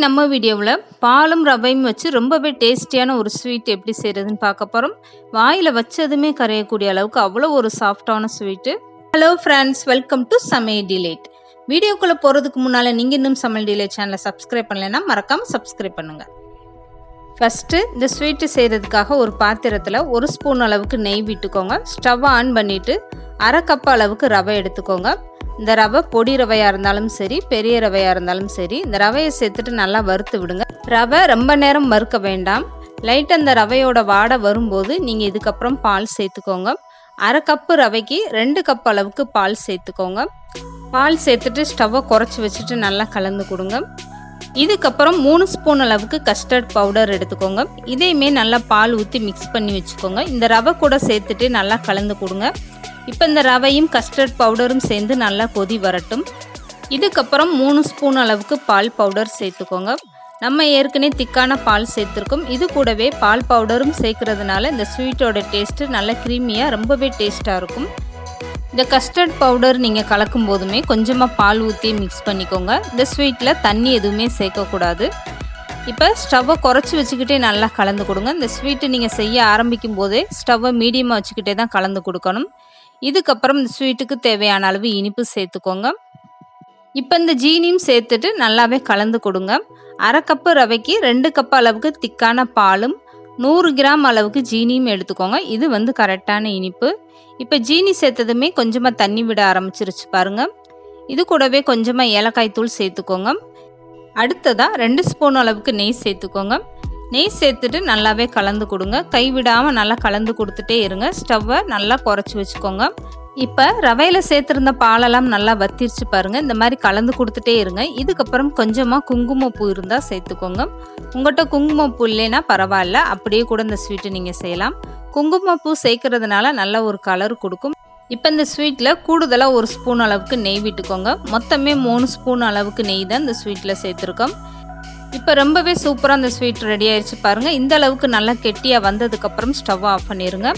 நம்ம வீடியோவில் பாலும் ரவையும் வச்சு ரொம்பவே டேஸ்டியான ஒரு ஸ்வீட் எப்படி செய்கிறதுன்னு பார்க்க போகிறோம். வாயில் வச்சதுமே கரையக்கூடிய அளவுக்கு அவ்வளோ ஒரு சாஃப்டான sweet. Hello friends, welcome to சமையல் டிலேட். வீடியோக்குள்ளே போகிறதுக்கு முன்னால் நீங்கள் இன்னும் சமையல் டிலேட் சேனலை சப்ஸ்கிரைப் பண்ணலைன்னா மறக்காமல் சப்ஸ்கிரைப் பண்ணுங்கள். ஃபஸ்ட்டு இந்த ஸ்வீட்டு செய்கிறதுக்காக ஒரு பாத்திரத்தில் 1 ஸ்பூன் அளவுக்கு நெய் விட்டுக்கோங்க. ஸ்டவ் ஆன் பண்ணிவிட்டு 1/2 கப் அளவுக்கு ரவை எடுத்துக்கோங்க. இந்த ரவை பொடி ரவையாக இருந்தாலும் சரி, பெரிய ரவையாக இருந்தாலும் சரி, இந்த ரவையை சேர்த்துட்டு நல்லா வறுத்து விடுங்க. ரவை ரொம்ப நேரம் வறுக்க வேண்டாம். லைட்டாக அந்த ரவையோட வாடை வரும்போது நீங்கள் இதுக்கப்புறம் பால் சேர்த்துக்கோங்க. 1/2 கப்பு ரவைக்கு 2 கப் அளவுக்கு பால் சேர்த்துக்கோங்க. பால் சேர்த்துட்டு ஸ்டவ்வை குறைச்சி வச்சுட்டு நல்லா கலந்து கொடுங்க. இதுக்கப்புறம் 3 ஸ்பூன் அளவுக்கு கஸ்டர்ட் பவுடர் எடுத்துக்கோங்க. இதையுமே நல்லா பால் ஊற்றி மிக்ஸ் பண்ணி வச்சுக்கோங்க. இந்த ரவை கூட சேர்த்துட்டு நல்லா கலந்து கொடுங்க. இப்போ இந்த ரவையும் கஸ்டர்ட் பவுடரும் சேர்ந்து நல்லா கொதி வரட்டும். இதுக்கப்புறம் 3 ஸ்பூன் அளவுக்கு பால் பவுடர் சேர்த்துக்கோங்க. நம்ம ஏற்கனவே திக்கான பால் சேர்த்துருக்கோம். இது கூடவே பால் பவுடரும் சேர்க்கறதுனால இந்த ஸ்வீட்டோட டேஸ்ட்டு நல்லா க்ரீமியாக ரொம்பவே டேஸ்ட்டாக இருக்கும். இந்த கஸ்டர்ட் பவுடர் நீங்கள் கலக்கும் போதுமே கொஞ்சமாக பால் ஊற்றி மிக்ஸ் பண்ணிக்கோங்க. இந்த ஸ்வீட்டில் தண்ணி எதுவுமே சேர்க்கக்கூடாது. இப்போ ஸ்டவ்வை குறைச்சி வச்சுக்கிட்டே நல்லா கலந்து கொடுங்க. இந்த ஸ்வீட்டு நீங்கள் செய்ய ஆரம்பிக்கும் போதே ஸ்டவ்வை மீடியமாக வச்சுக்கிட்டே தான் கலந்து கொடுக்கணும். இதுக்கப்புறம் இந்த ஸ்வீட்டுக்கு தேவையான அளவு இனிப்பு சேர்த்துக்கோங்க. இப்போ இந்த ஜீனியும் சேர்த்துட்டு நல்லாவே கலந்து கொடுங்க. 1/2 கப்பு ரவைக்கு 2 கப் அளவுக்கு திக்கான பாலும் 100 கிராம் அளவுக்கு ஜீனியும் எடுத்துக்கோங்க. இது கரெக்டான இனிப்பு. இப்போ ஜீனி சேர்த்ததுமே கொஞ்சமாக தண்ணி விட ஆரம்பிச்சிருச்சு பாருங்கள். இது கூடவே கொஞ்சமாக ஏலக்காய் தூள் சேர்த்துக்கோங்க. அடுத்ததாக 2 ஸ்பூன் அளவுக்கு நெய் சேர்த்துக்கோங்க. நெய் சேர்த்துட்டு நல்லாவே கலந்து கொடுங்க. கைவிடாமல் நல்லா கலந்து கொடுத்துட்டே இருங்க. ஸ்டவ்வை நல்லா குறைச்சி வச்சுக்கோங்க. இப்போ ரவையில் சேர்த்துருந்த பாலெல்லாம் நல்லா வத்திருச்சு பாருங்கள். இந்த மாதிரி கலந்து கொடுத்துட்டே இருங்க. இதுக்கப்புறம் கொஞ்சமாக குங்குமப்பூ இருந்தால் சேர்த்துக்கோங்க. உங்கள்கிட்ட குங்குமப்பூ இல்லைன்னா பரவாயில்ல, அப்படியே கூட இந்த ஸ்வீட்டு நீங்கள் செய்யலாம். குங்குமப்பூ சேர்க்கறதுனால நல்ல ஒரு கலர் கொடுக்கும். இப்போ இந்த ஸ்வீட்டில் கூடுதலாக 1 ஸ்பூன் அளவுக்கு நெய் விட்டுக்கோங்க. மொத்தமே 3 ஸ்பூன் அளவுக்கு நெய் தான் இந்த ஸ்வீட்டில் சேர்த்துருக்கோம். இப்போ ரொம்பவே சூப்பராக அந்த ஸ்வீட் ரெடி ஆயிடுச்சு பாருங்கள். இந்த அளவுக்கு நல்லா கெட்டியாக வந்ததுக்கப்புறம் ஸ்டவ் ஆஃப் பண்ணிடுங்க.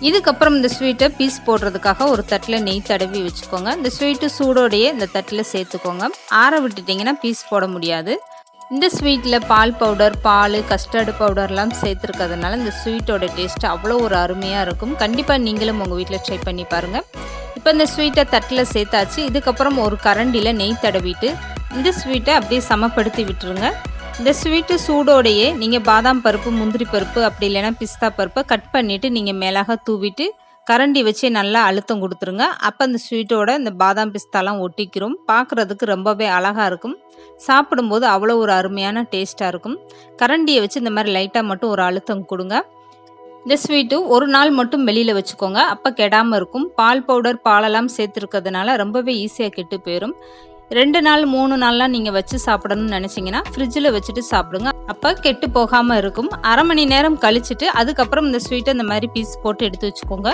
இதுக்கப்புறம் இந்த ஸ்வீட்டை பீஸ் போடுறதுக்காக ஒரு தட்டில் நெய் தடவி வச்சுக்கோங்க. இந்த ஸ்வீட்டு சூடோடையே இந்த தட்டில் சேர்த்துக்கோங்க. ஆற விட்டுட்டிங்கன்னா பீஸ் போட முடியாது. இந்த ஸ்வீட்டில் பால் பவுடர், பால், கஸ்டர்டு பவுடர்லாம் சேர்த்துருக்கிறதுனால இந்த ஸ்வீட்டோட டேஸ்ட்டு அவ்வளோ ஒரு அருமையாக இருக்கும். கண்டிப்பாக நீங்களும் உங்கள் வீட்டில் ட்ரை பண்ணி பாருங்கள். இப்போ இந்த ஸ்வீட்டை தட்டில் சேர்த்தாச்சு. இதுக்கப்புறம் ஒரு கரண்டியில் நெய் தடவிட்டு இந்த ஸ்வீட்டை அப்படியே சமப்படுத்தி விட்டுருங்க. இந்த ஸ்வீட்டு சூடோடையே நீங்கள் பாதாம் பருப்பு, முந்திரி பருப்பு, அப்படி இல்லைன்னா பிஸ்தா பருப்பை கட் பண்ணிவிட்டு நீங்கள் மேலாக தூவிட்டு கரண்டி வச்சு நல்லா அழுத்தம் கொடுத்துருங்க. அப்போ அந்த ஸ்வீட்டோட இந்த பாதாம் பிஸ்தாலாம் ஒட்டிக்கிறோம். பார்க்குறதுக்கு ரொம்பவே அழகாக இருக்கும். சாப்பிடும்போது அவ்வளோ ஒரு அருமையான டேஸ்ட்டாக இருக்கும். கரண்டியை வச்சு இந்த மாதிரி லைட்டாக மட்டும் ஒரு அழுத்தம் கொடுங்க. இந்த ஸ்வீட்டு ஒரு நாள் மட்டும் வெளியில் வச்சுக்கோங்க. அப்போ கெடாமல் இருக்கும். பால் பவுடர், பாலெல்லாம் சேர்த்துருக்கிறதுனால ரொம்பவே ஈஸியாக கெட்டு போயிடும். 2 நாள் 3 நாள்லாம் நீங்கள் வச்சு சாப்பிடணும்னு நினச்சிங்கன்னா ஃப்ரிட்ஜில் வச்சுட்டு சாப்பிடுங்க. அப்போ கெட்டு போகாமல் இருக்கும். 1/2 மணி நேரம் கழிச்சிட்டு அதுக்கப்புறம் இந்த ஸ்வீட்டை இந்த மாதிரி பீஸ் போட்டு எடுத்து வச்சுக்கோங்க.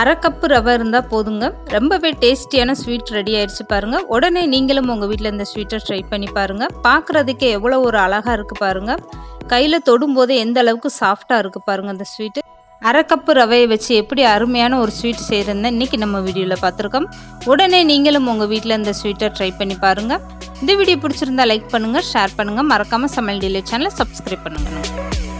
1/2 கப்பு ரவை இருந்தால் போதுங்க. ரொம்பவே டேஸ்டியான ஸ்வீட் ரெடி ஆயிடுச்சு பாருங்கள். உடனே நீங்களும் உங்கள் வீட்டில் இந்த ஸ்வீட்டை ட்ரை பண்ணி பாருங்கள். பார்க்குறதுக்கே எவ்வளோ ஒரு அழகாக இருக்குது பாருங்கள். கையில் தொடும்போது எந்த அளவுக்கு சாஃப்டாக இருக்குது பாருங்கள் இந்த ஸ்வீட்டு. 1/2 கப்பு ரவையை வச்சு எப்படி அருமையான ஒரு ஸ்வீட் செய்கிறதுன்னு இன்றைக்கி நம்ம வீடியோவில் பார்த்துருக்கோம். உடனே நீங்களும் உங்கள் வீட்டில் இந்த ஸ்வீட்டை ட்ரை பண்ணி பாருங்கள். இந்த வீடியோ பிடிச்சிருந்தா லைக் பண்ணுங்கள், ஷேர் பண்ணுங்கள். மறக்காமல் சமையல் டிலேட் சேனலை சப்ஸ்கிரைப் பண்ணுங்கள்.